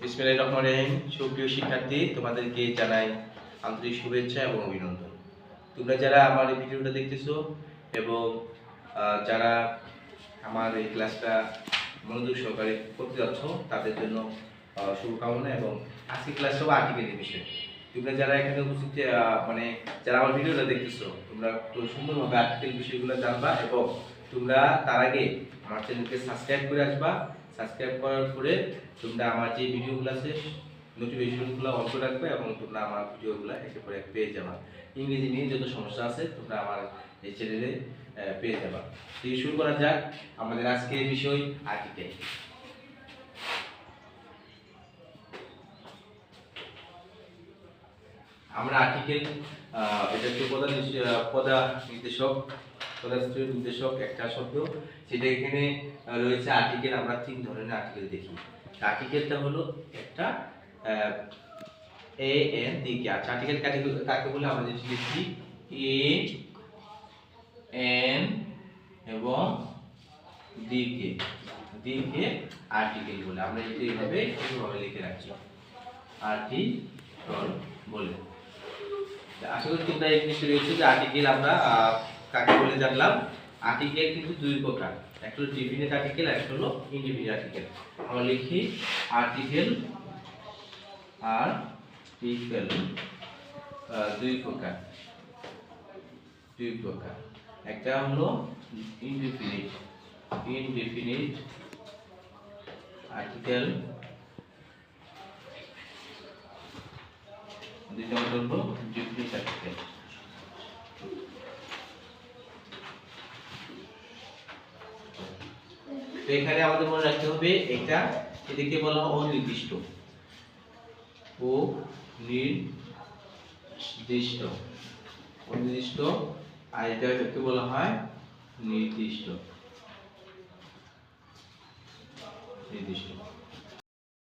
বিসমিল্লাহির রহমানির রহিম। সুপ্রিয় শিক্ষার্থী, তোমাদেরকে জানাই আন্তরিক শুভেচ্ছা এবং অভিনন্দন। তোমরা যারা আমার এই ভিডিওটা দেখতেছো এবং যারা আমার এই ক্লাসটা মনোযোগ সহকারে করতে যাচ্ছ তাদের জন্য শুভকামনা। এবং আজকের ক্লাসটা হবে আর্টিকেলের বিষয়। তোমরা যারা এখানে উপস্থিত যারা আমার ভিডিওটা দেখতেছো, তোমরা খুব সুন্দরভাবে আর্টিকেল বিষয়গুলো জানবা এবং তোমরা তার আগে আমার চ্যানেলকে সাবস্ক্রাইব করে আসবা। সাবস্ক্রাইব করার পরে তোমরা আমার যে ভিডিওগুলো আছে নোটিফিকেশনগুলো অন করে রাখবে এবং তোমরা আমার ভিডিওগুলো একে পরে পেয়ে যাবা। ইংরেজি নিয়ে যত সমস্যা আছে তোমরা আমার এই চ্যানেলে পেয়ে যাবা। তো শুরু করা যাক আমাদের আজকের বিষয় আর্টিকেল। আমরা আর্টিকেল এটা হচ্ছে পদার্থের নির্দেশক একটা শব্দ, সেটা এখানে রয়েছে আর্টিকেল। আমরা তিন ধরনের আর্টিকেল দেখি। আর্টিকেলটা হলো একটা এ এন দিকে। আচ্ছা, আর্টিকেল কাকে বলে আমরা যদি লিখি এ এন এবং দিকে দিকে আর্টিকেল বলে। আমরা এইভাবে লিখে রাখছি আর্টিকেল বলে। আশা করি তোমরা এই জিনিসটা রয়েছে যে আর্টিকেল আমরা কাকে বলে জানলাম। আর্টিকেল কিন্তু দুই প্রকার, একটা হলো ডিফিনিট আর্টিকেল, একটা হলো ইনডিফিনিট আর্টিকেল। আমরা লিখি আর্টিকেল আর আর্টিকেল দুই প্রকার। একটা হলো ইনডিফিনিট আর্টিকেল, দ্বিতীয় হলো ডিফিনিট আর্টিকেল। তো এখানে আমাদের মনে রাখতে হবে এটাকে বলা হয় অনির্দিষ্ট। অনির্দিষ্ট আর এটাকে বলা হয় নির্দিষ্ট।